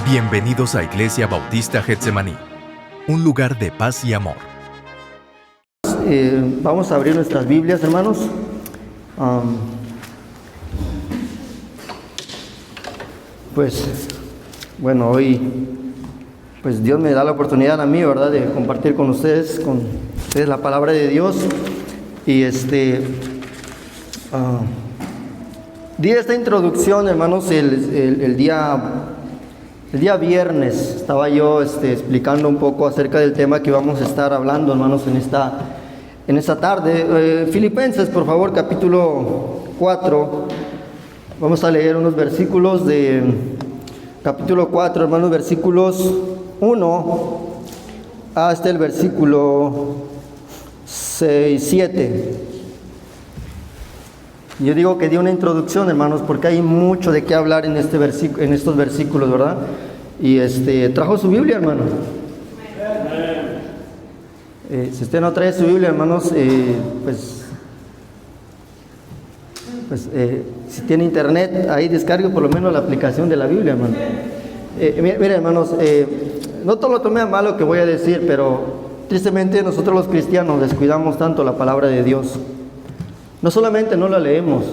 Bienvenidos a Iglesia Bautista Getsemaní, un lugar de paz y amor. Vamos a abrir nuestras Biblias, hermanos. Hoy pues Dios me da la oportunidad a mí, ¿verdad?, de compartir con ustedes la palabra de Dios. Y di esta introducción, hermanos, el día viernes. Estaba yo explicando un poco acerca del tema que vamos a estar hablando, hermanos, en esta tarde. Filipenses, por favor, capítulo 4. Vamos a leer unos versículos de capítulo 4, hermanos, versículos 1 hasta el versículo 7. Yo digo que di una introducción, hermanos, porque hay mucho de qué hablar en estos versículos, ¿verdad? Y ¿trajo su Biblia, hermano? Si usted no trae su Biblia, hermanos, si tiene internet, ahí descargue por lo menos la aplicación de la Biblia, hermano. Mire, hermanos, no todo lo tome a mal lo que voy a decir, pero tristemente nosotros los cristianos descuidamos tanto la palabra de Dios. No solamente no la leemos,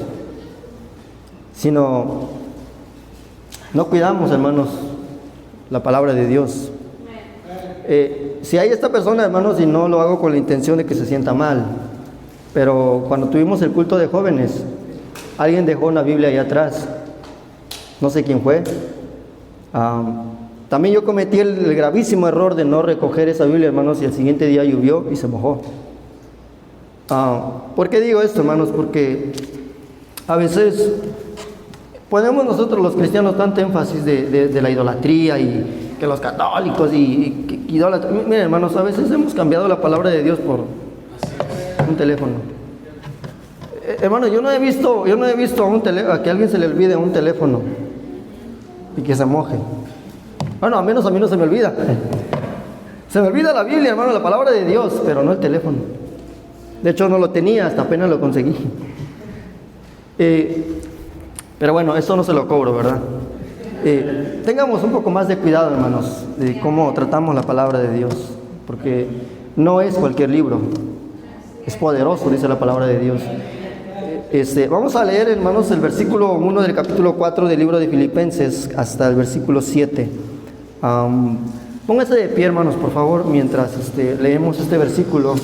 sino no cuidamos, hermanos, la palabra de Dios. Si hay esta persona, hermanos, y no lo hago con la intención de que se sienta mal, pero cuando tuvimos el culto de jóvenes, alguien dejó una Biblia ahí atrás. No sé quién fue. También yo cometí el gravísimo error de no recoger esa Biblia, hermanos, y el siguiente día llovió y se mojó. ¿Por qué digo esto, hermanos? Porque a veces ponemos nosotros los cristianos tanto énfasis de la idolatría y que los católicos y idolatría. Miren, hermanos, a veces hemos cambiado la palabra de Dios por un teléfono. Hermano, yo no he visto a que a alguien se le olvide un teléfono y que se moje. Bueno, al menos a mí no se me olvida. Se me olvida la Biblia, hermano, la palabra de Dios, pero no el teléfono. De hecho, no lo tenía, hasta apenas lo conseguí. Pero bueno, eso no se lo cobro, ¿verdad? Tengamos un poco más de cuidado, hermanos, de cómo tratamos la palabra de Dios, porque no es cualquier libro, es poderoso, dice la palabra de Dios. Vamos a leer, hermanos, el versículo 1 del capítulo 4 del libro de Filipenses hasta el versículo 7. Pónganse de pie, hermanos, por favor, mientras leemos este versículo.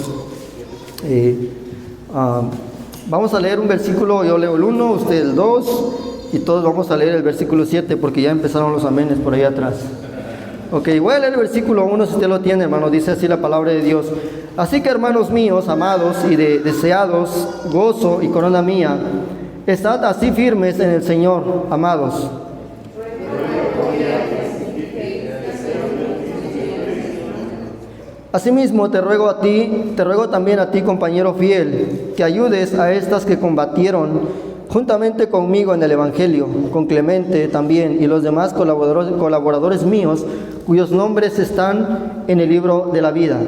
Vamos a leer un versículo, yo leo el 1, usted el 2, y todos vamos a leer el versículo 7 porque ya empezaron los amenes por ahí atrás. Ok, voy a leer el versículo 1 si usted lo tiene, hermano. Dice así la palabra de Dios: así que, hermanos míos, amados y deseados, gozo y corona mía, estad así firmes en el Señor, amados. Asimismo te ruego también a ti, compañero fiel, que ayudes a estas que combatieron juntamente conmigo en el Evangelio, con Clemente también y los demás colaboradores míos, cuyos nombres están en el libro de la vida.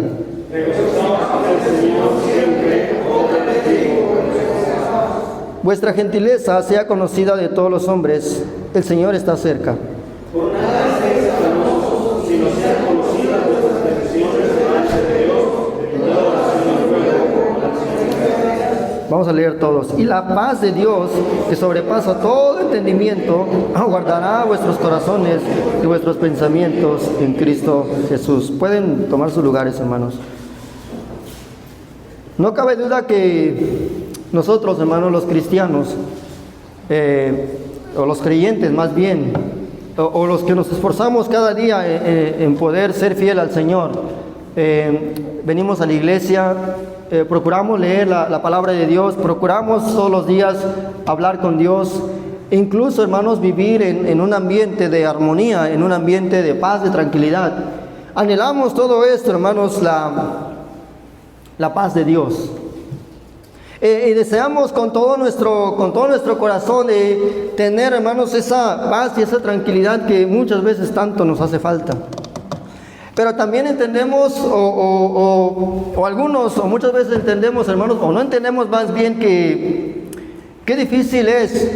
Vuestra gentileza sea conocida de todos los hombres, el Señor está cerca. Por nada estéis afanosos, sino sean conocidas vuestras peticiones delante de Dios, en toda oración y ruego con acción. Vamos a leer todos. Y la paz de Dios, que sobrepasa todo entendimiento, guardará vuestros corazones y vuestros pensamientos en Cristo Jesús. Pueden tomar sus lugares, hermanos. No cabe duda que nosotros, hermanos, los cristianos, o los creyentes más bien, o los que nos esforzamos cada día en poder ser fiel al Señor, venimos a la iglesia, procuramos leer la palabra de Dios, procuramos todos los días hablar con Dios, e incluso, hermanos, vivir en un ambiente de armonía, en un ambiente de paz, de tranquilidad. Anhelamos todo esto, hermanos, la paz de Dios. Y deseamos con todo nuestro corazón tener, hermanos, esa paz y esa tranquilidad que muchas veces tanto nos hace falta. Pero también entendemos, o algunos, o muchas veces entendemos, hermanos, o no entendemos más bien que qué difícil es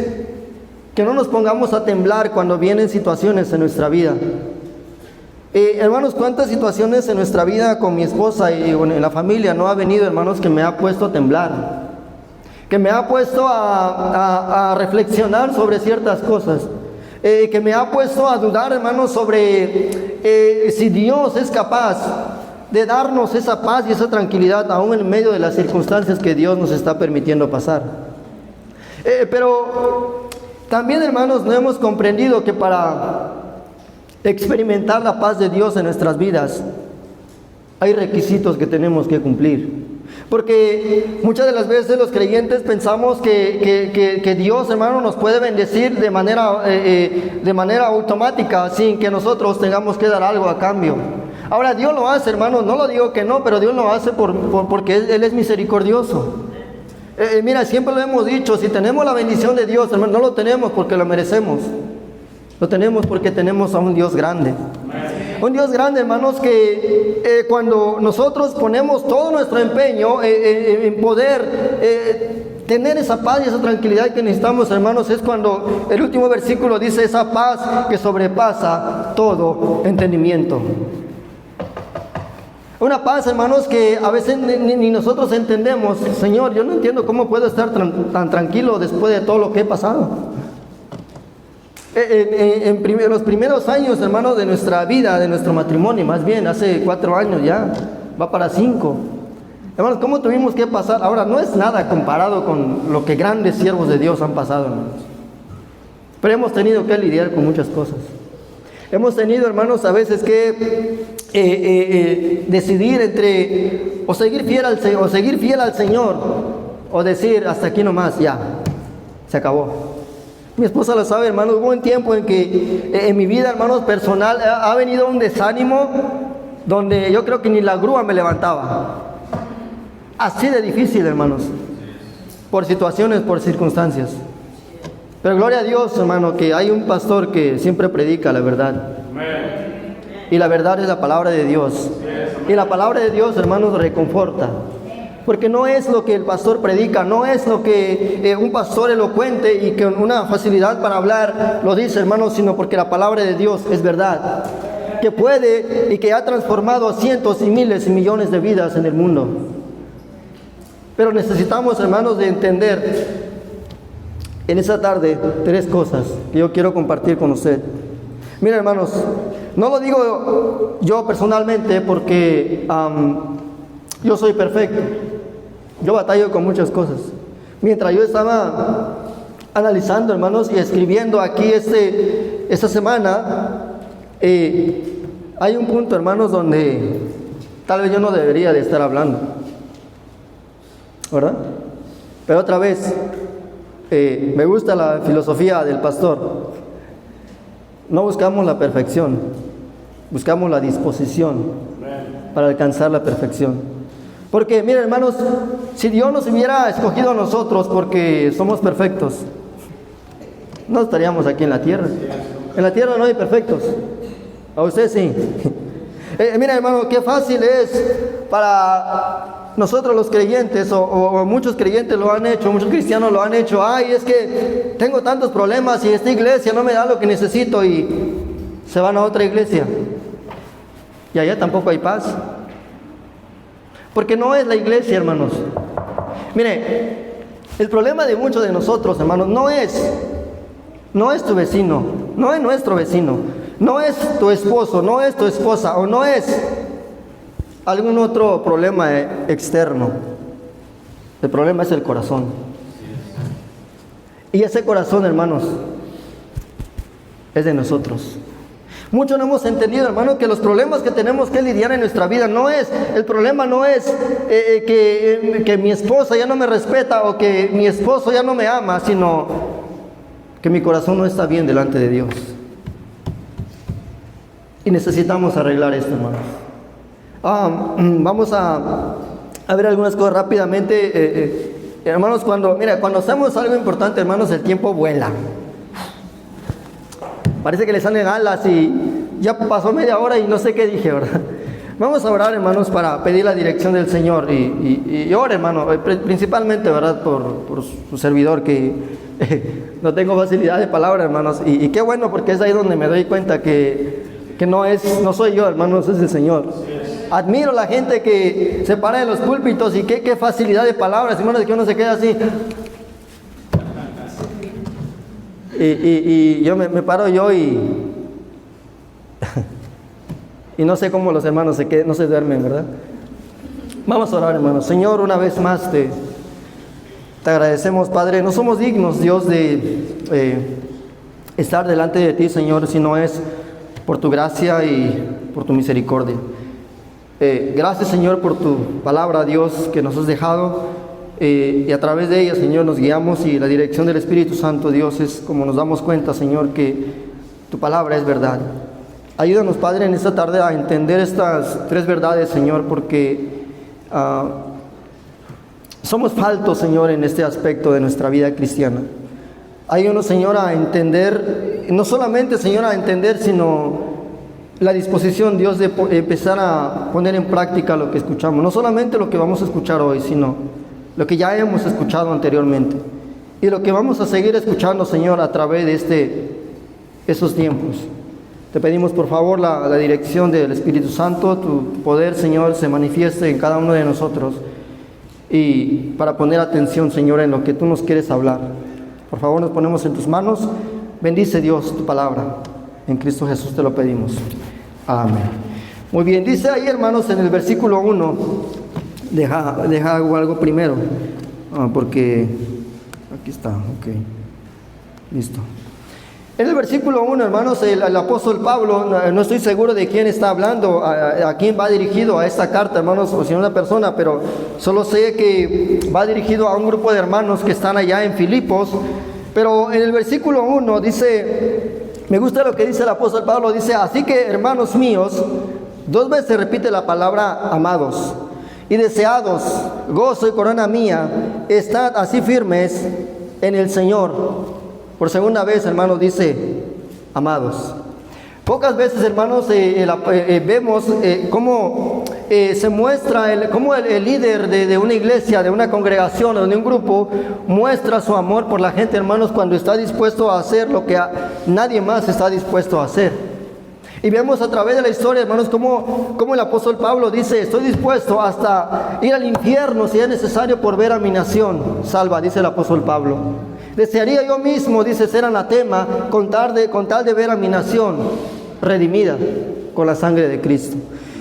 que no nos pongamos a temblar cuando vienen situaciones en nuestra vida. Hermanos, ¿cuántas situaciones en nuestra vida con mi esposa y en la familia no ha venido, hermanos, que me ha puesto a temblar? Que me ha puesto a reflexionar sobre ciertas cosas. Que me ha puesto a dudar, hermanos, sobre si Dios es capaz de darnos esa paz y esa tranquilidad aún en medio de las circunstancias que Dios nos está permitiendo pasar. Pero también, hermanos, no hemos comprendido que para experimentar la paz de Dios en nuestras vidas hay requisitos que tenemos que cumplir. Porque muchas de las veces los creyentes pensamos que Dios, hermano, nos puede bendecir de manera automática sin que nosotros tengamos que dar algo a cambio. Ahora, Dios lo hace, hermano, no lo digo que no, pero Dios lo hace porque Él es misericordioso. Mira, siempre lo hemos dicho, si tenemos la bendición de Dios, hermano, no lo tenemos porque lo merecemos. Lo tenemos porque tenemos a un Dios grande. Un Dios grande, hermanos, que cuando nosotros ponemos todo nuestro empeño en poder tener esa paz y esa tranquilidad que necesitamos, hermanos, es cuando el último versículo dice esa paz que sobrepasa todo entendimiento. Una paz, hermanos, que a veces ni nosotros entendemos. Señor, yo no entiendo cómo puedo estar tan tranquilo después de todo lo que he pasado. En los primeros años, hermanos, de nuestra vida, de nuestro matrimonio, más bien, hace 4 años ya, va para 5. Hermanos, ¿cómo tuvimos que pasar? Ahora, no es nada comparado con lo que grandes siervos de Dios han pasado, hermanos. Pero hemos tenido que lidiar con muchas cosas. Hemos tenido, hermanos, a veces que decidir entre o seguir fiel al Señor o decir hasta aquí nomás, ya, se acabó. Mi esposa lo sabe, hermanos, hubo un tiempo en que en mi vida, hermanos, personal, ha venido un desánimo donde yo creo que ni la grúa me levantaba. Así de difícil, hermanos, por situaciones, por circunstancias. Pero gloria a Dios, hermano, que hay un pastor que siempre predica la verdad. Y la verdad es la palabra de Dios. Y la palabra de Dios, hermanos, reconforta. Porque no es lo que el pastor predica, no es lo que un pastor elocuente y con una facilidad para hablar lo dice, hermanos, sino porque la palabra de Dios es verdad, que puede y que ha transformado a cientos y miles y millones de vidas en el mundo. Pero necesitamos, hermanos, de entender en esta tarde 3 cosas que yo quiero compartir con usted. Miren, hermanos, no lo digo yo personalmente porque yo soy perfecto. Yo batallo con muchas cosas. Mientras yo estaba analizando, hermanos, y escribiendo aquí esta semana, hay un punto, hermanos, donde tal vez yo no debería de estar hablando, ¿verdad? Pero otra vez, me gusta la filosofía del pastor. No buscamos la perfección, buscamos la disposición para alcanzar la perfección. Porque, miren, hermanos, si Dios nos hubiera escogido a nosotros porque somos perfectos, no estaríamos aquí en la tierra. En la tierra no hay perfectos. A usted sí. Mira, hermano, qué fácil es para nosotros los creyentes, o muchos creyentes lo han hecho, muchos cristianos lo han hecho. Ay, es que tengo tantos problemas y esta iglesia no me da lo que necesito, y se van a otra iglesia. Y allá tampoco hay paz. Porque no es la iglesia, hermanos. Mire, el problema de muchos de nosotros, hermanos, no es tu vecino, no es nuestro vecino, no es tu esposo, no es tu esposa, o no es algún otro problema externo. El problema es el corazón. Y ese corazón, hermanos, es de nosotros. Muchos no hemos entendido, hermano, que los problemas que tenemos que lidiar en nuestra vida el problema no es que mi esposa ya no me respeta o que mi esposo ya no me ama, sino que mi corazón no está bien delante de Dios. Y necesitamos arreglar esto, hermanos. Vamos a ver algunas cosas rápidamente. Hermanos, cuando hacemos algo importante, hermanos, el tiempo vuela. Parece que le salen alas y ya pasó media hora y no sé qué dije, ¿verdad? Vamos a orar, hermanos, para pedir la dirección del Señor. Y ore, hermano, principalmente, ¿verdad? Por su servidor, que no tengo facilidad de palabra, hermanos. Y qué bueno, porque es ahí donde me doy cuenta que no soy yo, hermanos, es el Señor. Admiro la gente que se para en los púlpitos y qué facilidad de palabras, hermanos, que uno se queda así. Y yo me paro yo y no sé cómo los hermanos no se duermen, ¿verdad? Vamos a orar, hermanos. Señor, una vez más te agradecemos, Padre. No somos dignos, Dios, de estar delante de ti, Señor, si no es por tu gracia y por tu misericordia. Gracias, Señor, por tu palabra, Dios, que nos has dejado. Y a través de ella, Señor, nos guiamos, y la dirección del Espíritu Santo, Dios, es como nos damos cuenta, Señor, que tu palabra es verdad. Ayúdanos, Padre, en esta tarde a entender estas tres verdades, Señor, porque somos faltos, Señor, en este aspecto de nuestra vida cristiana. Ayúdanos, Señor, a entender, no solamente, Señor, a entender, sino la disposición, Dios, de empezar a poner en práctica lo que escuchamos. No solamente lo que vamos a escuchar hoy, sino lo que ya hemos escuchado anteriormente y lo que vamos a seguir escuchando, Señor, a través de esos tiempos. Te pedimos, por favor, la dirección del Espíritu Santo. Tu poder, Señor, se manifieste en cada uno de nosotros, y para poner atención, Señor, en lo que tú nos quieres hablar. Por favor, nos ponemos en tus manos. Bendice, Dios, tu palabra. En Cristo Jesús te lo pedimos. Amén. Muy bien, dice ahí, hermanos, en el versículo 1. Deja algo primero, porque aquí está, ok, listo. En el versículo 1, hermanos, el apóstol Pablo, no estoy seguro de quién está hablando, a quién va dirigido a esta carta, hermanos, o si una persona, pero solo sé que va dirigido a un grupo de hermanos que están allá en Filipos. Pero en el versículo 1 dice, me gusta lo que dice el apóstol Pablo, dice: así que, hermanos míos, 2 veces repite la palabra amados y deseados, gozo y corona mía, estad así firmes en el Señor. Por segunda vez, hermanos, dice amados. Pocas veces, hermanos, vemos cómo se muestra, cómo el líder de una iglesia, de una congregación o de un grupo, muestra su amor por la gente, hermanos, cuando está dispuesto a hacer lo que nadie más está dispuesto a hacer. Y vemos a través de la historia, hermanos, cómo el apóstol Pablo dice: estoy dispuesto hasta ir al infierno si es necesario por ver a mi nación salva, dice el apóstol Pablo. Desearía yo mismo, dice, ser anatema con tal de ver a mi nación redimida con la sangre de Cristo.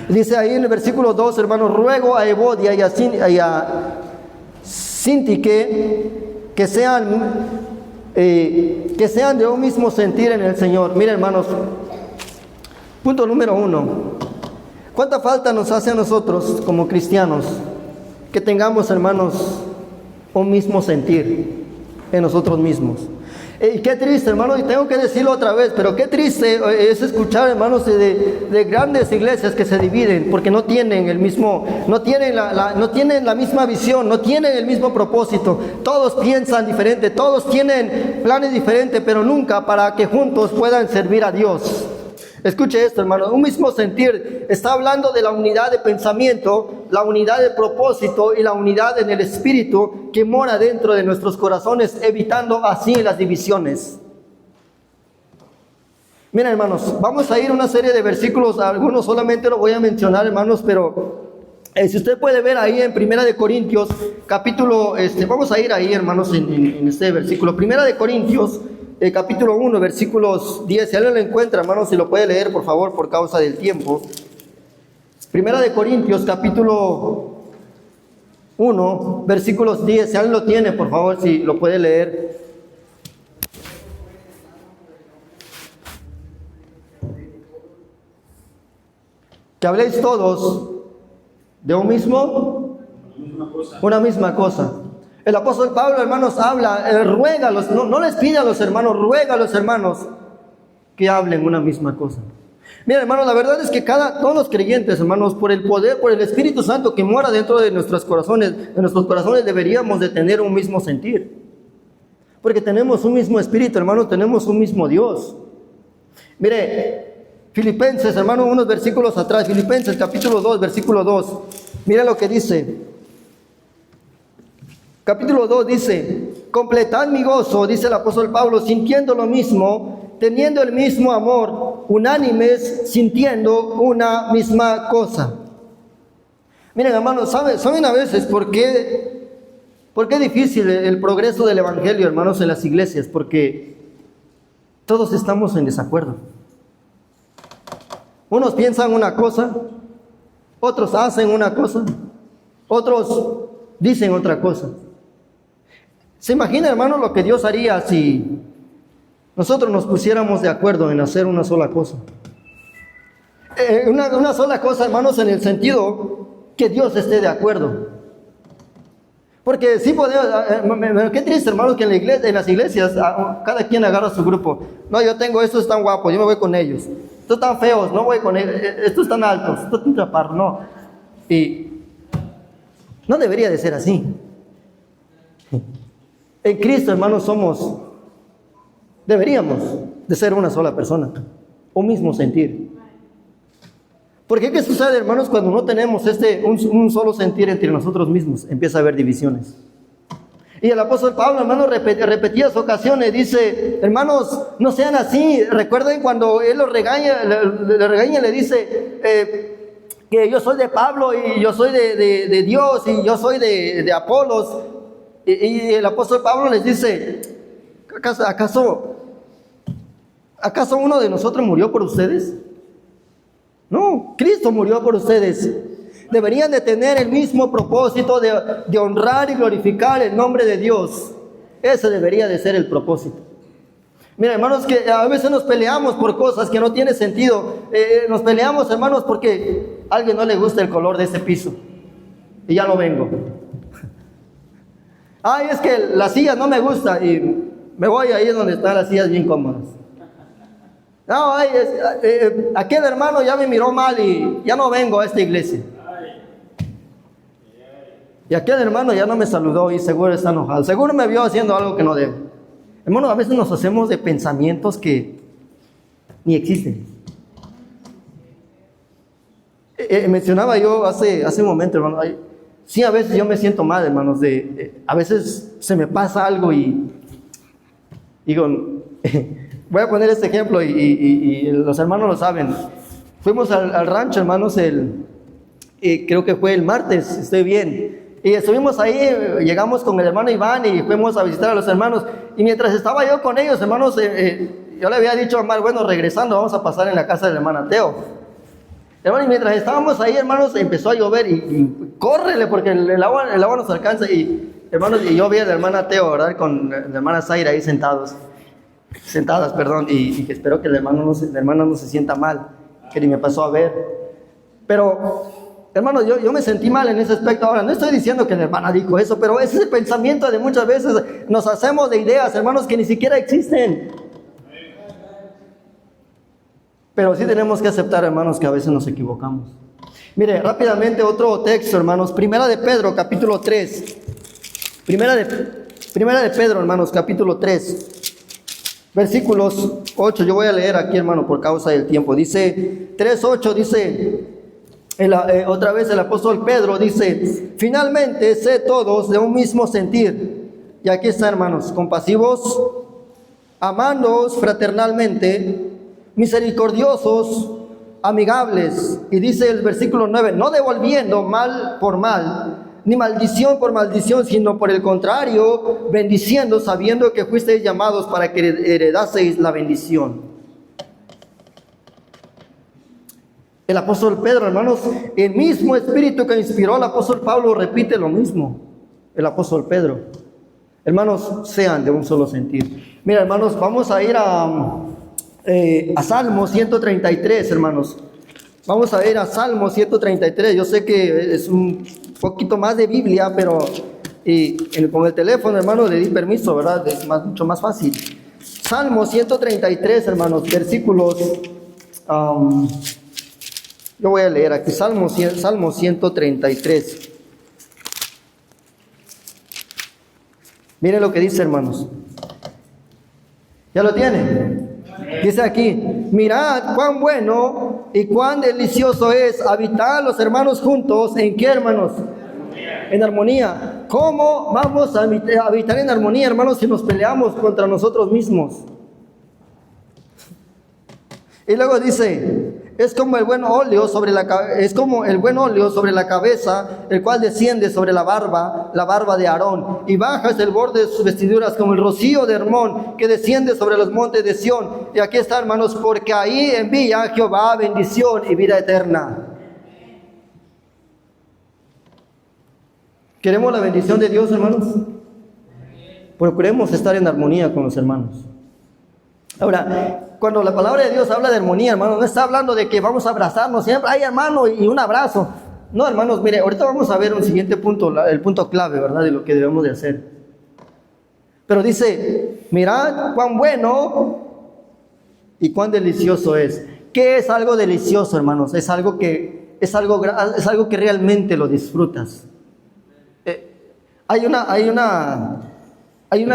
Dice ahí en el versículo 2, hermanos: ruego a Evodia y a Sintique que sean de un mismo sentir en el Señor. Miren, hermanos, punto número 1. ¿Cuánta falta nos hace a nosotros como cristianos que tengamos, hermanos, un mismo sentir en nosotros mismos? Y qué triste, hermanos, y tengo que decirlo otra vez, pero qué triste es escuchar, hermanos, de grandes iglesias que se dividen porque no tienen no tienen la misma visión, no tienen el mismo propósito. Todos piensan diferente, todos tienen planes diferentes, pero nunca para que juntos puedan servir a Dios. Escuche esto, hermano, un mismo sentir está hablando de la unidad de pensamiento, la unidad de propósito y la unidad en el espíritu que mora dentro de nuestros corazones, evitando así las divisiones. Miren, hermanos, vamos a ir a una serie de versículos, algunos solamente los voy a mencionar, hermanos, pero si usted puede ver ahí en 1 de Corintios, capítulo, vamos a ir ahí, hermanos, en este versículo, 1 de Corintios, capítulo 1, versículos 10, si alguien lo encuentra, hermanos, si lo puede leer, por favor, por causa del tiempo. 1 de Corintios, capítulo 1, versículos 10, si alguien lo tiene, por favor, si lo puede leer. Que habléis todos de una misma cosa. El apóstol Pablo, hermanos, ruega no les pide a los hermanos, ruega a los hermanos que hablen una misma cosa. Mira, hermanos, la verdad es que todos los creyentes, hermanos, por el poder, por el Espíritu Santo que mora dentro de nuestros corazones, deberíamos de tener un mismo sentir. Porque tenemos un mismo Espíritu, hermanos, tenemos un mismo Dios. Mire, Filipenses, hermanos, unos versículos atrás, Filipenses capítulo 2, versículo 2. Mira lo que dice. Capítulo 2 dice, completad mi gozo, dice el apóstol Pablo, sintiendo lo mismo, teniendo el mismo amor, unánimes, sintiendo una misma cosa. Miren, hermanos, ¿saben a veces por qué es difícil el progreso del evangelio, hermanos, en las iglesias? Porque todos estamos en desacuerdo. Unos piensan una cosa, otros hacen una cosa, otros dicen otra cosa. ¿Se imagina, hermano, lo que Dios haría si nosotros nos pusiéramos de acuerdo en hacer una sola cosa? Una sola cosa, hermanos, en el sentido que Dios esté de acuerdo. Porque sí podemos, qué triste, hermanos, que en las iglesias cada quien agarra su grupo. No, yo tengo estos tan guapos, yo me voy con ellos. Estos tan feos, no voy con ellos. Estos tan altos, estos tan chaparros, no. Y no debería de ser así. En Cristo, hermanos, deberíamos de ser una sola persona, un mismo sentir. Porque ¿qué sucede, hermanos, cuando no tenemos un solo sentir entre nosotros mismos? Empieza a haber divisiones. Y el apóstol Pablo, hermanos, repetidas ocasiones dice, hermanos, no sean así. Recuerden cuando él los regaña, le dice que yo soy de Pablo y yo soy de Dios y yo soy de Apolos. Y el apóstol Pablo les dice, ¿acaso uno de nosotros murió por ustedes? No, Cristo murió por ustedes. Deberían de tener el mismo propósito de honrar y glorificar el nombre de Dios. Ese debería de ser el propósito. Mira, hermanos, que a veces nos peleamos por cosas que no tienen sentido. Nos peleamos, hermanos, porque a alguien no le gusta el color de ese piso. Y ya no vengo. Ay, es que la silla no me gusta y me voy ahí donde están las sillas bien cómodas. No, aquel hermano ya me miró mal y ya no vengo a esta iglesia. Y aquel hermano ya no me saludó y seguro está enojado. Seguro me vio haciendo algo que no debo. Hermano, a veces nos hacemos de pensamientos que ni existen. Mencionaba yo hace un momento, hermano. Sí, a veces yo me siento mal, hermanos. A veces se me pasa algo y digo, voy a poner este ejemplo y los hermanos lo saben. Fuimos al rancho, hermanos, creo que fue el martes, estoy bien. Y estuvimos ahí, llegamos con el hermano Iván y fuimos a visitar a los hermanos. Y mientras estaba yo con ellos, hermanos, yo le había dicho a Omar, bueno, regresando vamos a pasar en la casa del hermano Teo. Hermano, y mientras estábamos ahí, hermanos, empezó a llover y córrele porque el agua nos alcanza. Y hermanos, y yo vi a la hermana Teo, ¿verdad? Con la hermana Zaira ahí sentadas, y espero que la hermana no se sienta mal, que ni me pasó a ver. Pero, hermanos, yo me sentí mal en ese aspecto. Ahora, no estoy diciendo que la hermana dijo eso, pero ese es el pensamiento de muchas veces nos hacemos de ideas, hermanos, que ni siquiera existen. Pero sí tenemos que aceptar, hermanos, que a veces nos equivocamos. Mire, rápidamente otro texto, hermanos. Primera de Pedro, capítulo 3. Primera de Pedro, hermanos, capítulo 3. Versículos 8. Yo voy a leer aquí, hermano, por causa del tiempo. Dice, 3:8, dice, otra vez el apóstol Pedro dice, finalmente, sé todos de un mismo sentir. Y aquí está, hermanos, compasivos, amándoos fraternalmente, misericordiosos, amigables. Y dice el versículo 9, no devolviendo mal por mal, ni maldición por maldición, sino por el contrario, bendiciendo, sabiendo que fuisteis llamados para que heredaseis la bendición. El apóstol Pedro, hermanos, el mismo espíritu que inspiró al apóstol Pablo repite lo mismo. El apóstol Pedro. Hermanos, sean de un solo sentir. Mira, hermanos, vamos a ir a Salmo 133, hermanos. Vamos a ir a Salmo 133. Yo sé que es un poquito más de Biblia, pero con el teléfono, hermanos, le di permiso, ¿verdad? Es mucho más fácil. Salmo 133, hermanos, versículos. Yo voy a leer aquí, Salmo 133. Miren lo que dice, hermanos. ¿Ya lo tienen? Dice aquí, mirad cuán bueno y cuán delicioso es habitar los hermanos juntos. ¿En qué, hermanos? En armonía. ¿cómo vamos a habitar en armonía, hermanos, si nos peleamos contra nosotros mismos? Y luego dice, es como el buen óleo sobre la cabeza, el cual desciende sobre la barba de Aarón, y baja hasta el borde de sus vestiduras, como el rocío de Hermón, que desciende sobre los montes de Sión. Y aquí está, hermanos, porque ahí envía Jehová bendición y vida eterna. ¿Queremos la bendición de Dios, hermanos? Procuremos estar en armonía con los hermanos. Ahora, cuando la palabra de Dios habla de armonía, hermanos, no está hablando de que vamos a abrazarnos siempre, ay hermano, y un abrazo. No, hermanos, mire, ahorita vamos a ver un siguiente punto, el punto clave, ¿verdad?, de lo que debemos de hacer. Pero dice, mirad cuán bueno y cuán delicioso es. ¿Qué es algo delicioso, hermanos? Es algo que realmente lo disfrutas. Hay una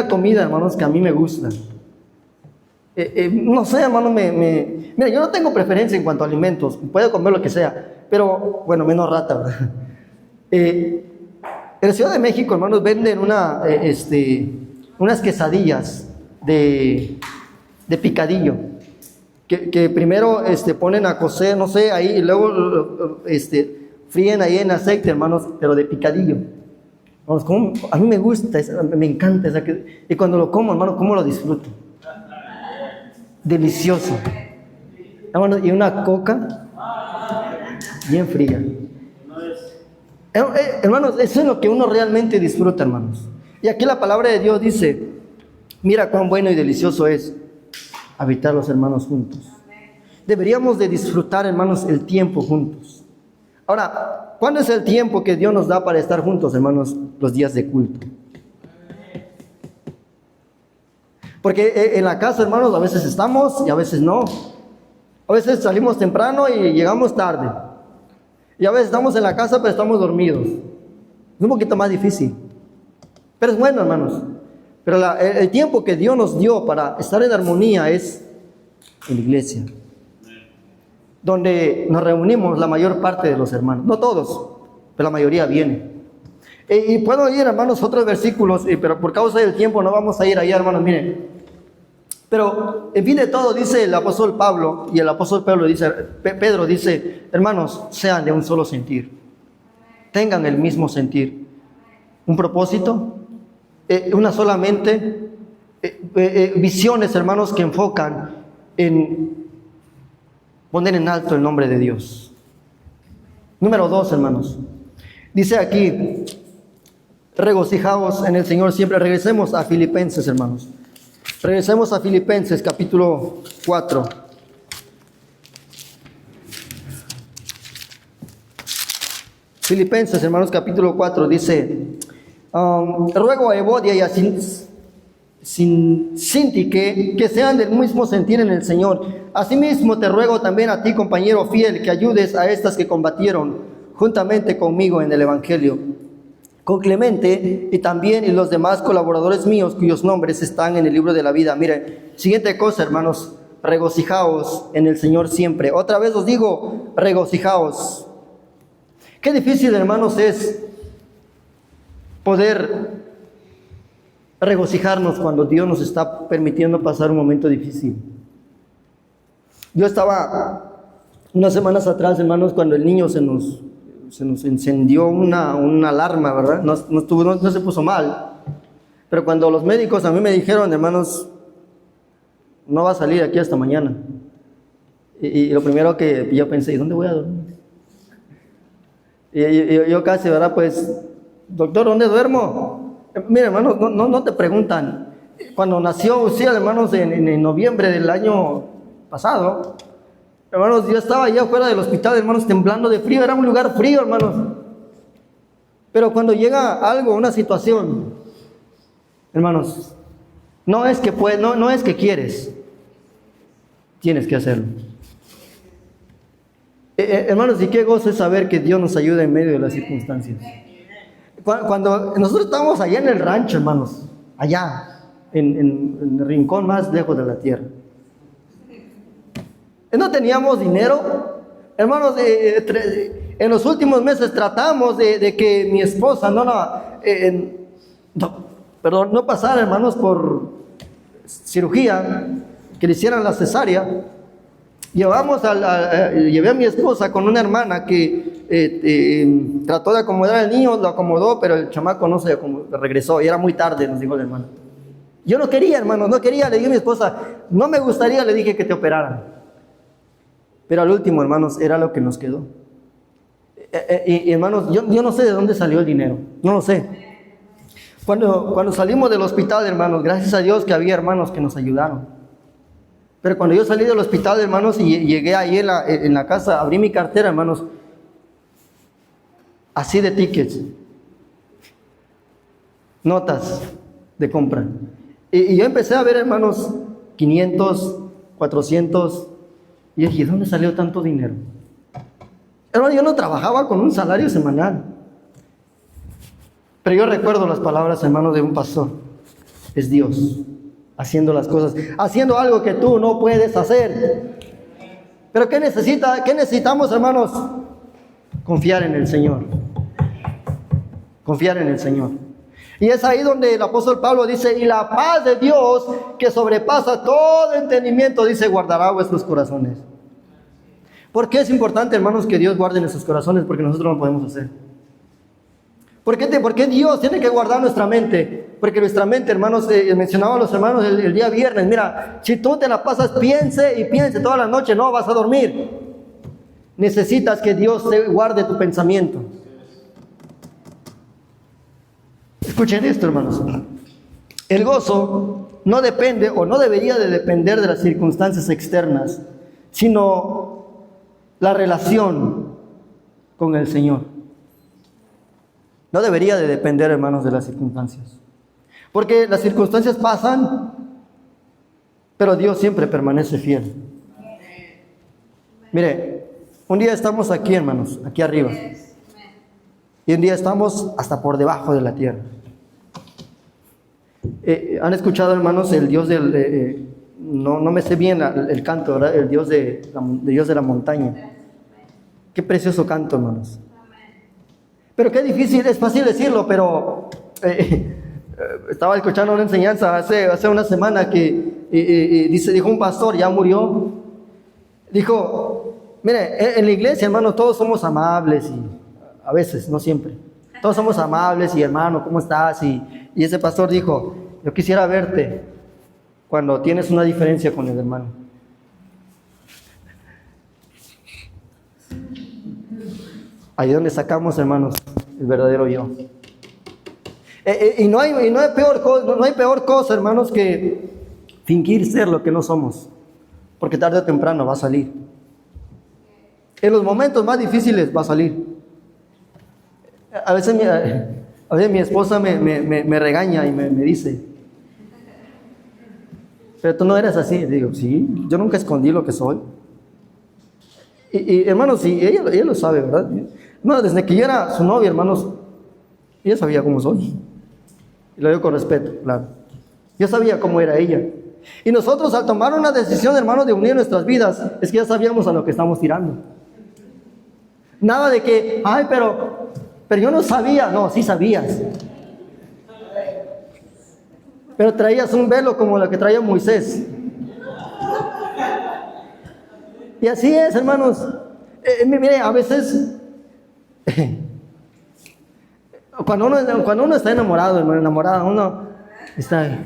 comida, hermanos, que a mí me gusta. No sé, hermano, mira, yo no tengo preferencia en cuanto a alimentos, puedo comer lo que sea, pero, bueno, menos rata, ¿verdad? En la Ciudad de México, hermanos, venden unas quesadillas de picadillo, que primero ponen a cocer, no sé, ahí, y luego fríen ahí en aceite, hermanos, pero de picadillo. Hermanos, a mí me gusta, me encanta, y cuando lo como, hermano, ¿cómo lo disfruto? Delicioso, hermanos, y una coca bien fría. Hermanos, eso es lo que uno realmente disfruta, hermanos. Y aquí la palabra de Dios dice, mira cuán bueno y delicioso es habitar los hermanos juntos. Deberíamos de disfrutar, hermanos, el tiempo juntos. Ahora, ¿cuándo es el tiempo que Dios nos da para estar juntos, hermanos? Los días de culto. Porque en la casa, hermanos, a veces estamos y a veces no. A veces salimos temprano y llegamos tarde. Y a veces estamos en la casa pero estamos dormidos. Es un poquito más difícil. Pero es bueno, hermanos. Pero el tiempo que Dios nos dio para estar en armonía es en la iglesia, donde nos reunimos la mayor parte de los hermanos. No todos, pero la mayoría viene. Y puedo ir, hermanos, otros versículos, pero por causa del tiempo no vamos a ir allá, hermanos, miren. Pero en fin de todo, dice el apóstol Pablo, y el apóstol Pedro dice, hermanos, sean de un solo sentir, tengan el mismo sentir, un propósito, una sola mente, visiones, hermanos, que enfocan en poner en alto el nombre de Dios. Número 2, hermanos, dice aquí, regocijaos en el Señor siempre. Regresemos a Filipenses, hermanos. Regresemos a Filipenses, capítulo 4. Filipenses, hermanos, capítulo 4, dice, ruego a Evodia y a Sintique que sean del mismo sentir en el Señor. Asimismo te ruego también a ti, compañero fiel, que ayudes a estas que combatieron juntamente conmigo en el Evangelio, con Clemente y también y los demás colaboradores míos cuyos nombres están en el libro de la vida. Miren, siguiente cosa, hermanos, regocijaos en el Señor siempre. Otra vez os digo, regocijaos. Qué difícil, hermanos, es poder regocijarnos cuando Dios nos está permitiendo pasar un momento difícil. Yo estaba unas semanas atrás, hermanos, cuando el niño se nos encendió una alarma, ¿verdad? No se puso mal, pero cuando los médicos a mí me dijeron, hermanos, no va a salir aquí hasta mañana, y lo primero que yo pensé, ¿y dónde voy a dormir? Y yo casi, ¿verdad? Pues, doctor, ¿dónde duermo? Mira, hermanos, no te preguntan. Cuando nació Uziel, hermanos, en noviembre del año pasado, hermanos, yo estaba allá afuera del hospital, hermanos, temblando de frío. Era un lugar frío, hermanos. Pero cuando llega algo, una situación, hermanos, no es que quieres, tienes que hacerlo. Hermanos, y qué gozo es saber que Dios nos ayuda en medio de las circunstancias. Cuando nosotros estábamos allá en el rancho, hermanos, allá, en el rincón más lejos de la tierra, no teníamos dinero, hermanos, En los últimos meses tratamos de que mi esposa no pasara, hermanos, por cirugía, que le hicieran la cesárea. Llevé a mi esposa con una hermana que trató de acomodar al niño, lo acomodó, pero el chamaco no se regresó, y era muy tarde, nos dijo la hermana. Yo no quería, hermanos, no quería. Le dije a mi esposa, no me gustaría, le dije, que te operaran. Pero al último, hermanos, era lo que nos quedó. Y hermanos, yo no sé de dónde salió el dinero, no lo sé. Cuando salimos del hospital, hermanos, gracias a Dios que había hermanos que nos ayudaron. Pero cuando yo salí del hospital, hermanos, y llegué ahí en la casa, abrí mi cartera, hermanos, así de tickets, notas de compra. Y yo empecé a ver, hermanos, 500, 400, y dije, ¿dónde salió tanto dinero? Hermano, yo no trabajaba con un salario semanal. Pero yo recuerdo las palabras, hermanos, de un pastor. Es Dios haciendo las cosas, haciendo algo que tú no puedes hacer. Pero ¿qué necesitamos, hermanos? Confiar en el Señor. Confiar en el Señor. Y es ahí donde el apóstol Pablo dice, y la paz de Dios, que sobrepasa todo entendimiento, dice, guardará vuestros corazones. ¿Por qué es importante, hermanos, que Dios guarde nuestros corazones? Porque nosotros no lo podemos hacer. ¿Por qué Dios tiene que guardar nuestra mente? Porque nuestra mente, hermanos, mencionaba a los hermanos el día viernes, mira, si tú te la pasas, piense y piense toda la noche, no vas a dormir. Necesitas que Dios te guarde tu pensamiento. Escuchen esto, hermanos. El gozo no depende o no debería de depender de las circunstancias externas, sino la relación con el Señor. No debería de depender, hermanos, de las circunstancias. Porque las circunstancias pasan, pero Dios siempre permanece fiel. Mire, un día estamos aquí, hermanos, aquí arriba. Y un día estamos hasta por debajo de la tierra. ¿Han escuchado, hermanos, el Dios del... no me sé bien el canto, ¿verdad? El Dios de la montaña. Qué precioso canto, hermanos. Pero qué difícil, es fácil decirlo, pero estaba escuchando una enseñanza hace una semana que dijo un pastor, ya murió. Dijo, mire, en la iglesia, hermano, todos somos amables, y a veces, no siempre. Todos somos amables y, hermano, ¿cómo estás? Y ese pastor dijo, yo quisiera verte cuando tienes una diferencia con el hermano. Ahí es donde sacamos, hermanos, el verdadero yo. Y no hay peor cosa, hermanos, que fingir ser lo que no somos. Porque tarde o temprano va a salir. En los momentos más difíciles va a salir. A veces mi esposa me regaña y me dice, pero tú no eres así. Digo, sí, yo nunca escondí lo que soy. Y hermanos, sí, ella lo sabe, ¿verdad? No, desde que yo era su novia, hermanos, ella sabía cómo soy. Y lo digo con respeto, claro. Yo sabía cómo era ella. Y nosotros, al tomar una decisión, hermanos, de unir nuestras vidas, es que ya sabíamos a lo que estamos tirando. Nada de que, ay, pero yo no sabía. No, sí sabías. Pero traías un velo como lo que traía Moisés. Y así es, hermanos. Mire, a veces cuando uno está enamorado, hermano, enamorada, uno está ahí.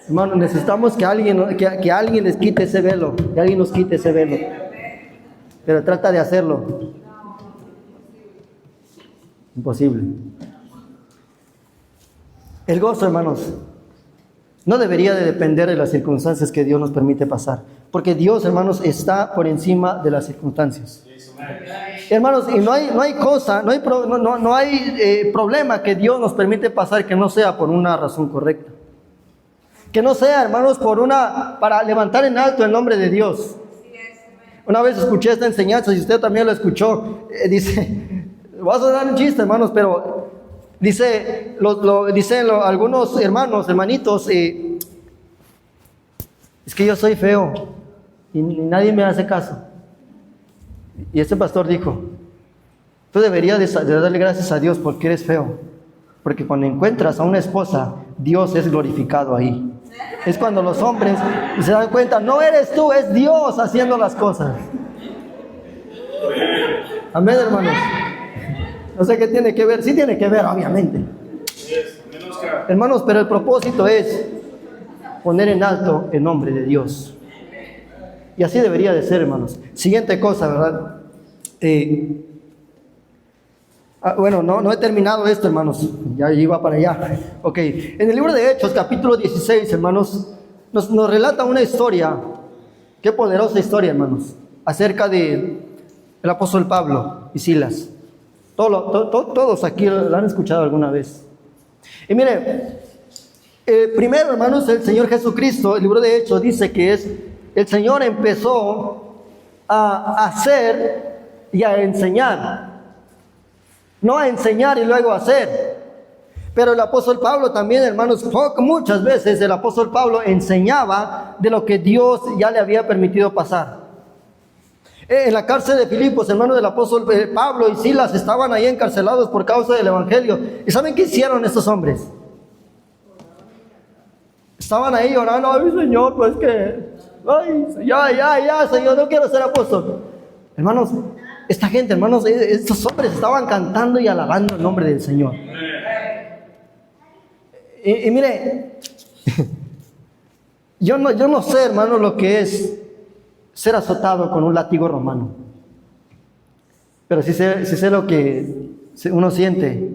Hermano, necesitamos que alguien les quite ese velo, que alguien nos quite ese velo. Pero trata de hacerlo. Imposible. El gozo, hermanos, no debería de depender de las circunstancias que Dios nos permite pasar. Porque Dios, hermanos, está por encima de las circunstancias. Hermanos, y no hay problema que Dios nos permite pasar que no sea por una razón correcta. Que no sea, hermanos, para levantar en alto el nombre de Dios. Una vez escuché esta enseñanza, y usted también lo escuchó, dice, vas a dar un chiste, hermanos, pero dicen algunos hermanitos, es que yo soy feo y nadie me hace caso. Y este pastor dijo, tú deberías de darle gracias a Dios porque eres feo. Porque cuando encuentras a una esposa, Dios es glorificado ahí. Es cuando los hombres se dan cuenta, no eres tú, es Dios haciendo las cosas. Amén, hermanos. No sé qué tiene que ver, sí tiene que ver, obviamente. Hermanos, pero el propósito es poner en alto el nombre de Dios. Y así debería de ser, hermanos. Siguiente cosa, ¿verdad? Bueno, no he terminado esto, hermanos. Ya iba para allá. Ok. En el libro de Hechos, capítulo 16, hermanos, nos relata una historia. Qué poderosa historia, hermanos. Acerca de el apóstol Pablo y Silas. Todos aquí lo han escuchado alguna vez. Y mire, primero, hermanos, el Señor Jesucristo, el libro de Hechos dice que el Señor empezó a hacer y a enseñar. No a enseñar y luego a hacer. Pero el apóstol Pablo también, hermanos, muchas veces el apóstol Pablo enseñaba de lo que Dios ya le había permitido pasar. En la cárcel de Filipos, hermanos, del apóstol Pablo y Silas estaban ahí encarcelados por causa del evangelio. ¿Y saben qué hicieron estos hombres? Estaban ahí orando, ay Señor, pues que, ay, ya, Señor, no quiero ser apóstol. Hermanos, esta gente, hermanos, estos hombres estaban cantando y alabando el nombre del Señor. Y mire, yo no sé, hermano, lo que es ser azotado con un látigo romano. Pero sí sé lo que uno siente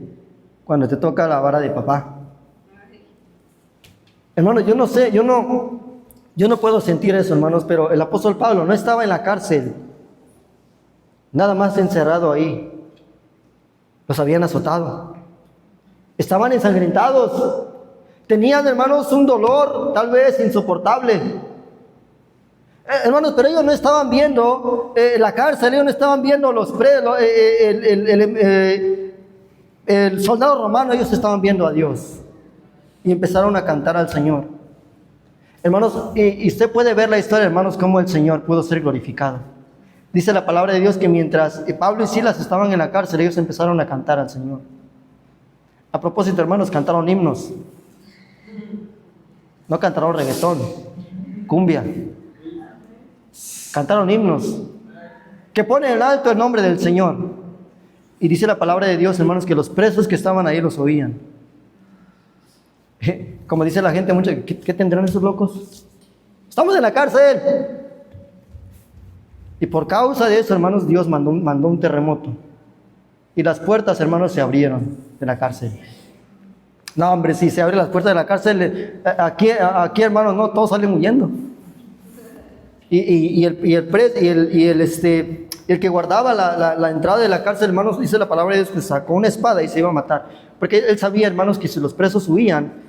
cuando te toca la vara de papá. Hermano, yo no sé, yo no puedo sentir eso, hermanos, pero el apóstol Pablo no estaba en la cárcel, nada más encerrado ahí. Los habían azotado. Estaban ensangrentados. Tenían, hermanos, un dolor tal vez insoportable. Hermanos, pero ellos no estaban viendo la cárcel, ellos no estaban viendo los presos, el soldado romano, ellos estaban viendo a Dios. Y empezaron a cantar al Señor. Hermanos, y usted puede ver la historia, hermanos, cómo el Señor pudo ser glorificado. Dice la palabra de Dios que mientras Pablo y Silas estaban en la cárcel, ellos empezaron a cantar al Señor. A propósito, hermanos, cantaron himnos. No cantaron reggaetón, cumbia. Cantaron himnos que ponen en alto el nombre del Señor. Y dice la palabra de Dios, hermanos, que los presos que estaban ahí los oían. Como dice la gente, ¿qué tendrán esos locos? Estamos en la cárcel. Y por causa de eso, hermanos, Dios mandó un terremoto. Y las puertas, hermanos, se abrieron de la cárcel. No, hombre, si se abren las puertas de la cárcel, aquí hermanos, no, todos salen huyendo. Y el que guardaba la entrada de la cárcel, hermanos, dice la palabra de Dios que sacó una espada y se iba a matar. Porque él sabía, hermanos, que si los presos huían,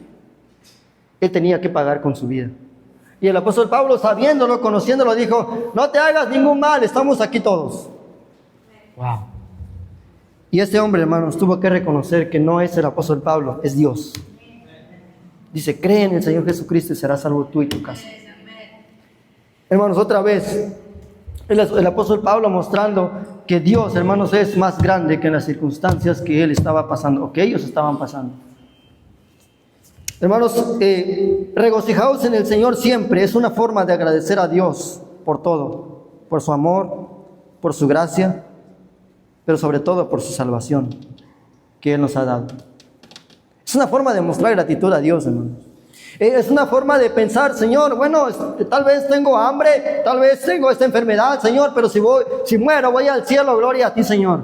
él tenía que pagar con su vida. Y el apóstol Pablo, sabiéndolo, conociéndolo, dijo, no te hagas ningún mal, estamos aquí todos. Wow. Y este hombre, hermanos, tuvo que reconocer que no es el apóstol Pablo, es Dios. Dice, cree en el Señor Jesucristo y serás salvo tú y tu casa. Hermanos, otra vez, el apóstol Pablo mostrando que Dios, hermanos, es más grande que en las circunstancias que él estaba pasando, o que ellos estaban pasando. Hermanos, regocijaos en el Señor siempre. Es una forma de agradecer a Dios por todo, por su amor, por su gracia, pero sobre todo por su salvación que Él nos ha dado. Es una forma de mostrar gratitud a Dios, hermanos. Es una forma de pensar, Señor, bueno, tal vez tengo hambre, tal vez tengo esta enfermedad, Señor, pero si muero voy al cielo, gloria a ti, Señor.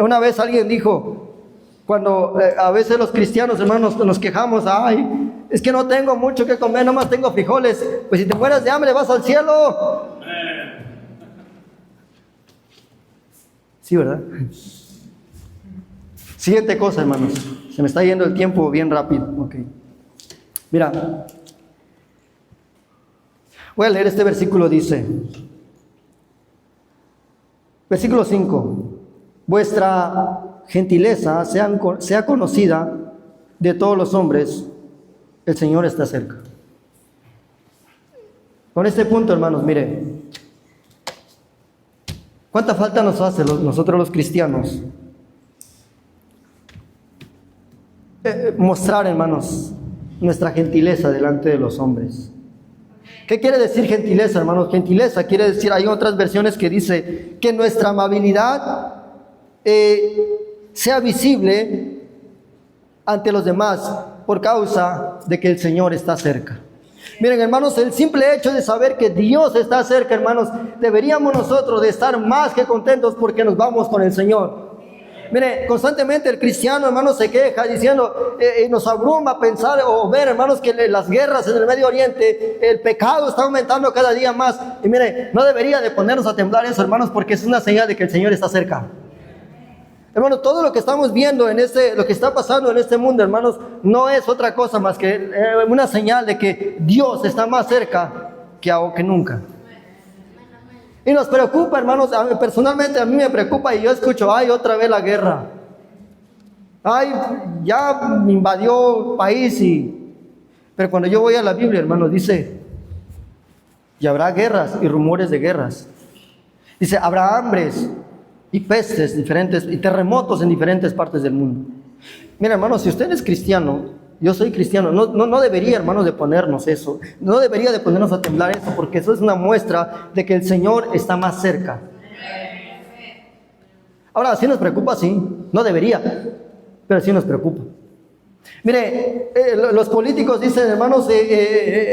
Una vez alguien dijo, cuando a veces los cristianos, hermanos, nos quejamos, ay, es que no tengo mucho que comer, nomás tengo frijoles. Pues si te mueres de hambre vas al cielo. Sí, ¿verdad? Siguiente cosa, hermanos. Se me está yendo el tiempo bien rápido. Okay. Mira, voy a leer este versículo, dice, versículo 5, vuestra gentileza sea conocida de todos los hombres, el Señor está cerca. Con este punto, hermanos, mire, ¿Cuánta falta nos hace nosotros los cristianos? Mostrar, hermanos, nuestra gentileza delante de los hombres. ¿Qué quiere decir gentileza, hermanos? Gentileza quiere decir, hay otras versiones que dice que nuestra amabilidad sea visible ante los demás por causa de que el Señor está cerca. Miren, hermanos, el simple hecho de saber que Dios está cerca, hermanos, deberíamos nosotros de estar más que contentos porque nos vamos con el Señor. Mire, constantemente el cristiano, hermanos, se queja diciendo, nos abruma pensar o ver, hermanos, que las guerras en el Medio Oriente, el pecado está aumentando cada día más. Y mire, no debería de ponernos a temblar eso, hermanos, porque es una señal de que el Señor está cerca. Hermanos, todo lo que estamos viendo lo que está pasando en este mundo, hermanos, no es otra cosa más que una señal de que Dios está más cerca que nunca. Y nos preocupa, hermanos, personalmente a mí me preocupa y yo escucho, ay, otra vez la guerra. Ay, ya me invadió país Pero cuando yo voy a la Biblia, hermanos, dice, y habrá guerras y rumores de guerras. Dice, habrá hambres y pestes diferentes y terremotos en diferentes partes del mundo. Mira, hermanos, si usted es cristiano, yo soy cristiano, no debería, hermanos, de ponernos eso, no debería de ponernos a temblar eso, porque eso es una muestra de que el Señor está más cerca. Ahora, ¿sí nos preocupa? Sí, no debería, pero sí nos preocupa. Mire, los políticos dicen, hermanos,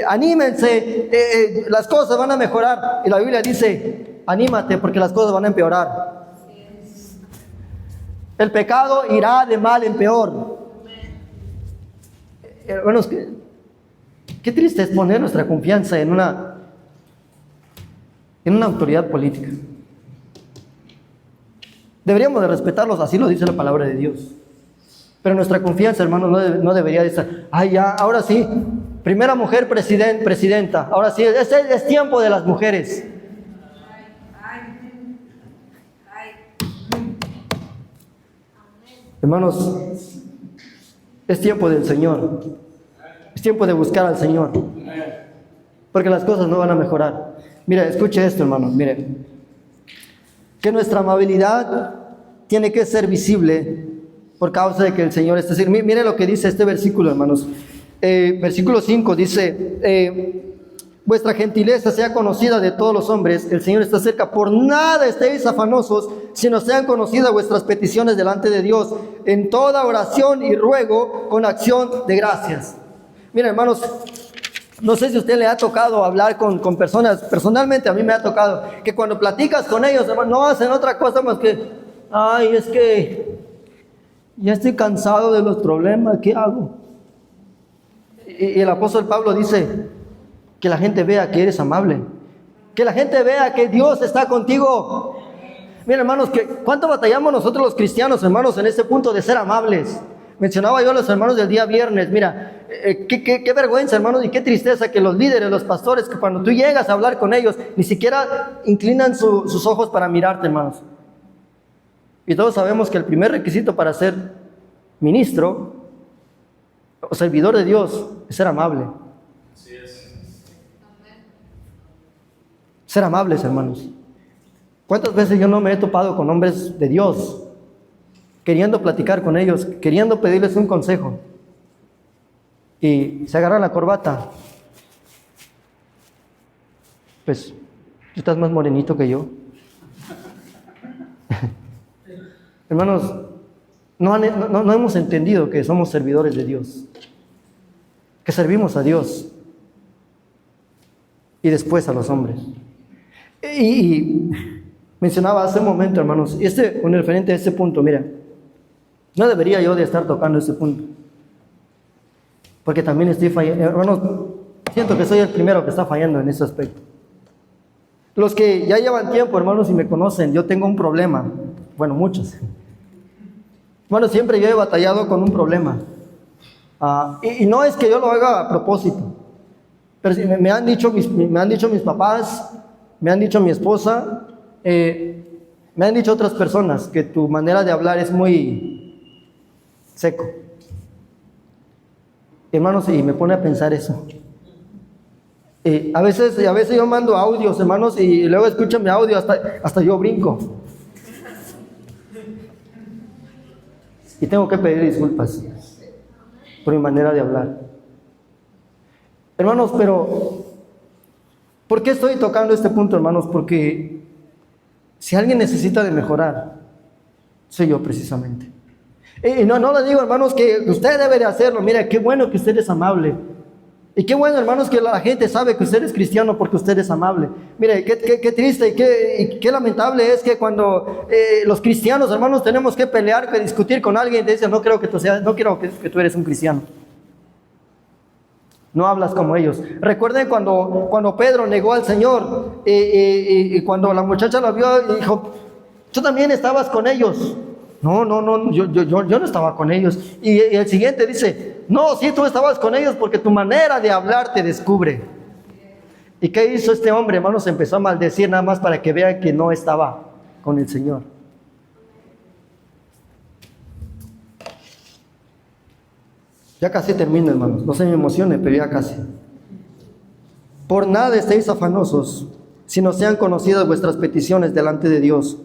anímense, las cosas van a mejorar, y la Biblia dice, anímate porque las cosas van a empeorar. El pecado irá de mal en peor. Hermanos, qué triste es poner nuestra confianza en una autoridad política. Deberíamos de respetarlos, así lo dice la palabra de Dios. Pero nuestra confianza, hermanos, no debería de estar, ay, ya, ahora sí, primera mujer presidenta, ahora sí, es tiempo de las mujeres. Hermanos, es tiempo del Señor. Es tiempo de buscar al Señor. Porque las cosas no van a mejorar. Mire, escuche esto, hermanos. Mire, que nuestra amabilidad tiene que ser visible por causa de que el Señor está cerca. Mire lo que dice este versículo, hermanos. Versículo 5 dice, vuestra gentileza sea conocida de todos los hombres, el Señor está cerca, por nada estéis afanosos, sino sean conocidas vuestras peticiones delante de Dios, en toda oración y ruego con acción de gracias. Mira, hermanos, no sé si a usted le ha tocado hablar con personas, personalmente a mí me ha tocado, que cuando platicas con ellos, hermanos, no hacen otra cosa más que, ay, es que ya estoy cansado de los problemas, ¿qué hago? Y el apóstol Pablo dice, que la gente vea que eres amable, que la gente vea que Dios está contigo. Miren, hermanos, ¿cuánto batallamos nosotros los cristianos, hermanos, en este punto de ser amables? Mencionaba yo a los hermanos del día viernes, mira, qué vergüenza, hermanos, y qué tristeza que los líderes, los pastores, que cuando tú llegas a hablar con ellos, ni siquiera inclinan sus ojos para mirarte, hermanos. Y todos sabemos que el primer requisito para ser ministro o servidor de Dios es ser amable. Ser amables, hermanos. ¿Cuántas veces yo no me he topado con hombres de Dios, queriendo platicar con ellos, queriendo pedirles un consejo, y se agarran la corbata? Pues, tú estás más morenito que yo. Hermanos, no hemos entendido que somos servidores de Dios, que servimos a Dios y después a los hombres. Y mencionaba hace un momento, hermanos, con referente a este punto, mira, no debería yo de estar tocando este punto, porque también estoy fallando, hermanos, siento que soy el primero que está fallando en ese aspecto. Los que ya llevan tiempo, hermanos, y me conocen, yo tengo un problema, bueno, muchos. Hermanos, siempre yo he batallado con un problema, y no es que yo lo haga a propósito, pero me han dicho mis papás, me han dicho mi esposa, me han dicho otras personas que tu manera de hablar es muy seco. Hermanos, y me pone a pensar eso. A veces yo mando audios, hermanos, y luego escuchan mi audio, hasta yo brinco. Y tengo que pedir disculpas por mi manera de hablar. Hermanos, pero ¿por qué estoy tocando este punto, hermanos? Porque si alguien necesita de mejorar, soy yo precisamente. Y no le digo, hermanos, que usted debe de hacerlo. Mira, qué bueno que usted es amable. Y qué bueno, hermanos, que la gente sabe que usted es cristiano porque usted es amable. Mire, qué triste y qué lamentable es que cuando los cristianos, hermanos, tenemos que pelear, que discutir con alguien, te dicen, no creo que tú eres un cristiano. No hablas como ellos. Recuerden cuando Pedro negó al Señor y cuando la muchacha lo vio y dijo, tú también estabas con ellos. No, yo no estaba con ellos. Y el siguiente dice, no, sí, tú estabas con ellos porque tu manera de hablar te descubre. ¿Y qué hizo este hombre, hermanos? Empezó a maldecir nada más para que vean que no estaba con el Señor. Ya casi termino, hermanos. No se me emocione, pero ya casi. Por nada estéis afanosos, sino sean conocidas vuestras peticiones delante de Dios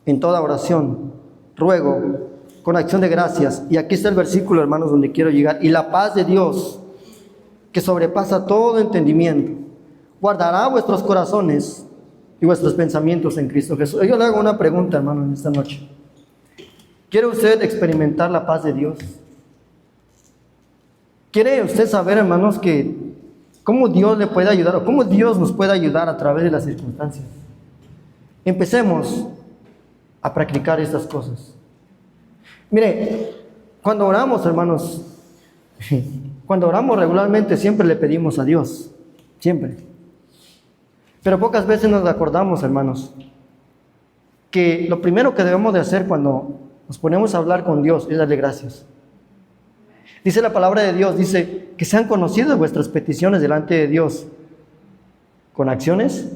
en toda oración, ruego, con acción de gracias. Y aquí está el versículo, hermanos, donde quiero llegar. Y la paz de Dios, que sobrepasa todo entendimiento, guardará vuestros corazones y vuestros pensamientos en Cristo Jesús. Yo le hago una pregunta, hermano, en esta noche. ¿Quiere usted experimentar la paz de Dios? ¿Quiere usted saber, hermanos, que cómo Dios le puede ayudar o cómo Dios nos puede ayudar a través de las circunstancias? Empecemos a practicar estas cosas. Mire, cuando oramos, hermanos, cuando oramos regularmente siempre le pedimos a Dios, siempre. Pero pocas veces nos acordamos, hermanos, que lo primero que debemos de hacer cuando nos ponemos a hablar con Dios es darle gracias. Dice la palabra de Dios, dice que sean conocidas vuestras peticiones delante de Dios con acciones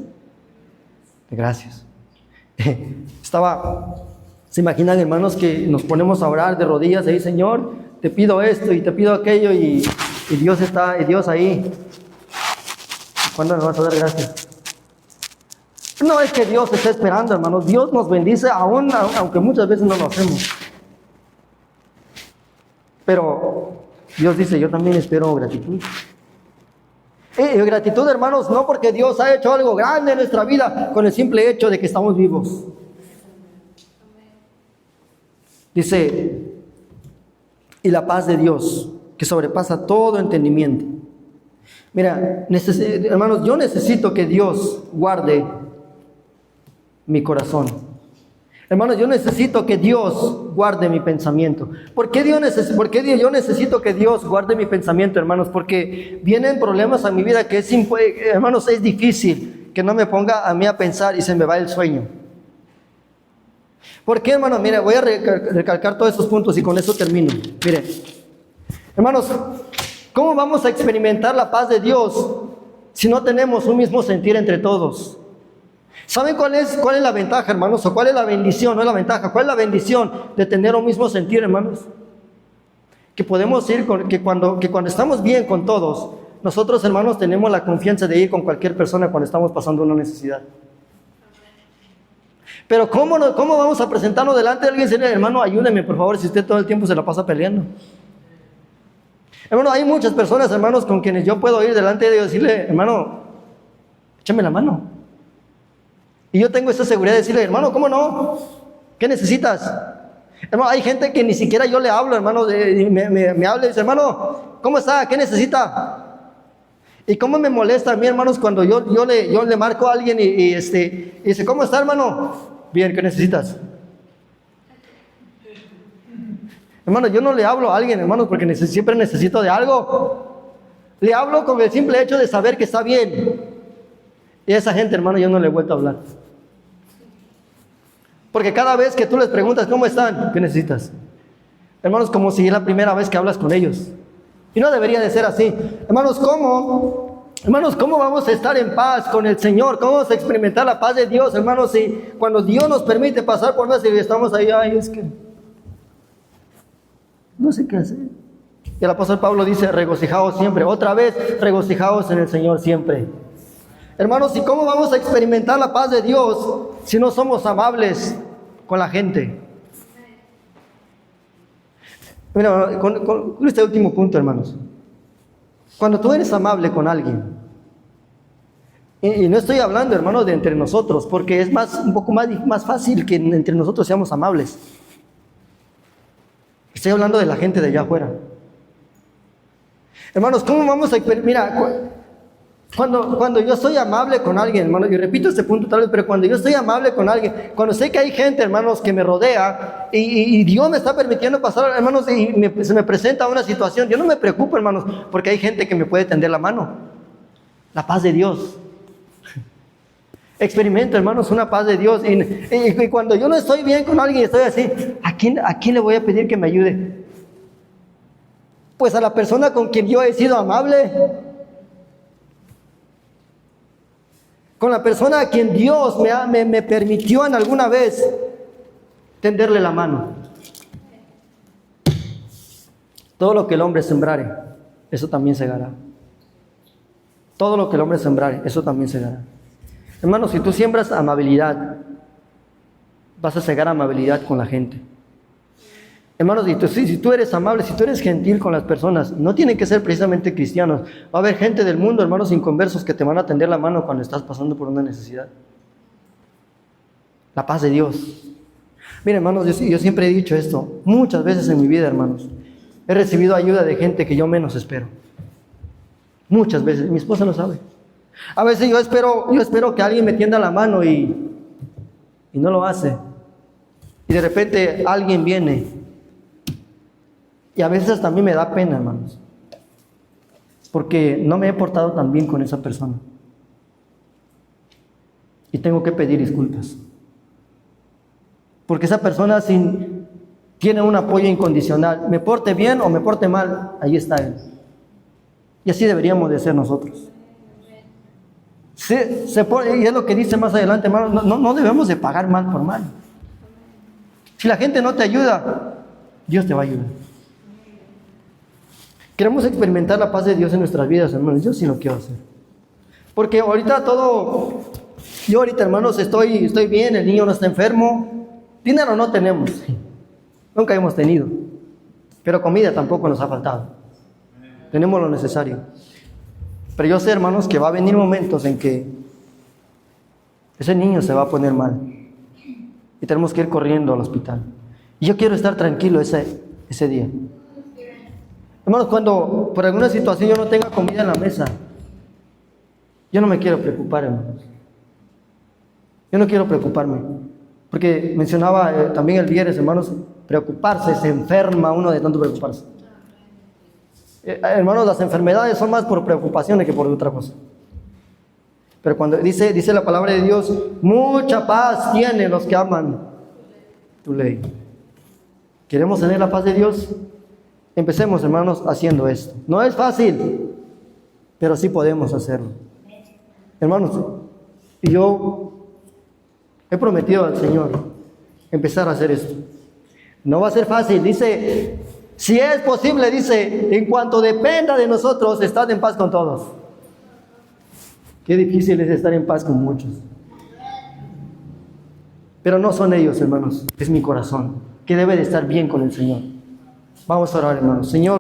de gracias. ¿Se imaginan, hermanos, que nos ponemos a orar de rodillas ahí, Señor, te pido esto y te pido aquello y Dios ahí? ¿Cuándo me vas a dar gracias? No es que Dios esté esperando, hermanos. Dios nos bendice aunque muchas veces no lo hacemos. Pero Dios dice, yo también espero gratitud. Gratitud, hermanos, no porque Dios ha hecho algo grande en nuestra vida, con el simple hecho de que estamos vivos. Dice, y la paz de Dios, que sobrepasa todo entendimiento. Mira, hermanos, yo necesito que Dios guarde mi corazón. Hermanos, yo necesito que Dios guarde mi pensamiento. ¿Por qué yo necesito que Dios guarde mi pensamiento, hermanos? Porque vienen problemas a mi vida que hermanos, es difícil que no me ponga a mí a pensar y se me va el sueño. ¿Por qué, hermanos? Mire, voy a recalcar todos estos puntos y con eso termino. Mire, hermanos, ¿cómo vamos a experimentar la paz de Dios si no tenemos un mismo sentir entre todos? ¿Saben cuál es la ventaja, hermanos? ¿O cuál es la bendición? No es la ventaja. ¿Cuál es la bendición de tener un mismo sentir, hermanos? Que podemos ir, que cuando estamos bien con todos, nosotros, hermanos, tenemos la confianza de ir con cualquier persona cuando estamos pasando una necesidad. Pero ¿cómo vamos a presentarnos delante de alguien y decirle, hermano, ayúdeme, por favor, si usted todo el tiempo se la pasa peleando? Hermano, hay muchas personas, hermanos, con quienes yo puedo ir delante de ellos y decirle, hermano, échame la mano. Y yo tengo esa seguridad de decirle, hermano, ¿cómo no? ¿Qué necesitas? Hermano, hay gente que ni siquiera yo le hablo, hermano, me habla y dice, hermano, ¿cómo está? ¿Qué necesita? Y cómo me molesta a mí, hermanos, cuando yo le marco a alguien y dice, ¿cómo está, hermano? Bien, ¿qué necesitas? Hermano, yo no le hablo a alguien, hermanos, porque siempre necesito de algo. Le hablo con el simple hecho de saber que está bien. Y a esa gente, hermano, yo no le he vuelto a hablar. Porque cada vez que tú les preguntas, ¿cómo están? ¿Qué necesitas? Hermanos, como si es la primera vez que hablas con ellos. Y no debería de ser así. Hermanos, ¿cómo vamos a estar en paz con el Señor? ¿Cómo vamos a experimentar la paz de Dios, hermanos? Si cuando Dios nos permite pasar por una serie, estamos ahí, es que no sé qué hacer. Y el apóstol Pablo dice, regocijaos siempre. Otra vez, regocijaos en el Señor siempre. Hermanos, ¿y cómo vamos a experimentar la paz de Dios si no somos amables con la gente? Mira, con este último punto, hermanos. Cuando tú eres amable con alguien, y no estoy hablando, hermanos, de entre nosotros, porque es un poco más fácil que entre nosotros seamos amables. Estoy hablando de la gente de allá afuera. Hermanos, ¿cómo vamos a experimentar? Mira, cuando yo soy amable con alguien, hermanos, y repito este punto tal vez, pero cuando yo estoy amable con alguien, cuando sé que hay gente, hermanos, que me rodea y Dios me está permitiendo pasar, hermanos, y se me presenta una situación, yo no me preocupo, hermanos, porque hay gente que me puede tender la mano. La paz de Dios. Experimento, hermanos, una paz de Dios. Y cuando yo no estoy bien con alguien, estoy así, ¿a quién le voy a pedir que me ayude? Pues a la persona con quien yo he sido amable. Con la persona a quien Dios me permitió en alguna vez tenderle la mano. Todo lo que el hombre sembrare, eso también segará. Todo lo que el hombre sembrare, eso también segará. Hermanos, si tú siembras amabilidad, vas a segar amabilidad con la gente. Hermanos, si tú eres amable, si tú eres gentil con las personas, no tienen que ser precisamente cristianos. Va a haber gente del mundo, hermanos inconversos, que te van a tender la mano cuando estás pasando por una necesidad. La paz de Dios. Miren, hermanos, yo siempre he dicho esto, muchas veces en mi vida, hermanos. He recibido ayuda de gente que yo menos espero. Muchas veces, mi esposa lo sabe. A veces yo espero que alguien me tienda la mano y no lo hace. Y de repente alguien viene. Y a veces también me da pena, hermanos. Porque no me he portado tan bien con esa persona. Y tengo que pedir disculpas. Porque esa persona tiene un apoyo incondicional. Me porte bien o me porte mal, ahí está él. Y así deberíamos de ser nosotros. Y es lo que dice más adelante, hermano, no debemos de pagar mal por mal. Si la gente no te ayuda, Dios te va a ayudar. Queremos experimentar la paz de Dios en nuestras vidas, hermanos. Yo sí lo quiero hacer. Porque yo ahorita, hermanos, estoy bien, el niño no está enfermo. Dinero no tenemos. Nunca hemos tenido. Pero comida tampoco nos ha faltado. Tenemos lo necesario. Pero yo sé, hermanos, que va a venir momentos en que ese niño se va a poner mal. Y tenemos que ir corriendo al hospital. Y yo quiero estar tranquilo ese día. Hermanos, cuando por alguna situación yo no tenga comida en la mesa, yo no me quiero preocupar, hermanos. Yo no quiero preocuparme. Porque mencionaba también el viernes, hermanos, preocuparse, se enferma uno de tanto preocuparse. Hermanos, las enfermedades son más por preocupaciones que por otra cosa. Pero cuando dice la palabra de Dios, mucha paz tienen los que aman tu ley. ¿Queremos tener la paz de Dios? Empecemos, hermanos, haciendo esto. No es fácil, pero sí podemos hacerlo. Hermanos, yo he prometido al Señor empezar a hacer esto. No va a ser fácil, dice, si es posible, dice, en cuanto dependa de nosotros, estad en paz con todos. Qué difícil es estar en paz con muchos. Pero no son ellos, hermanos, es mi corazón, que debe de estar bien con el Señor. Vamos a orar, hermanos. Señor.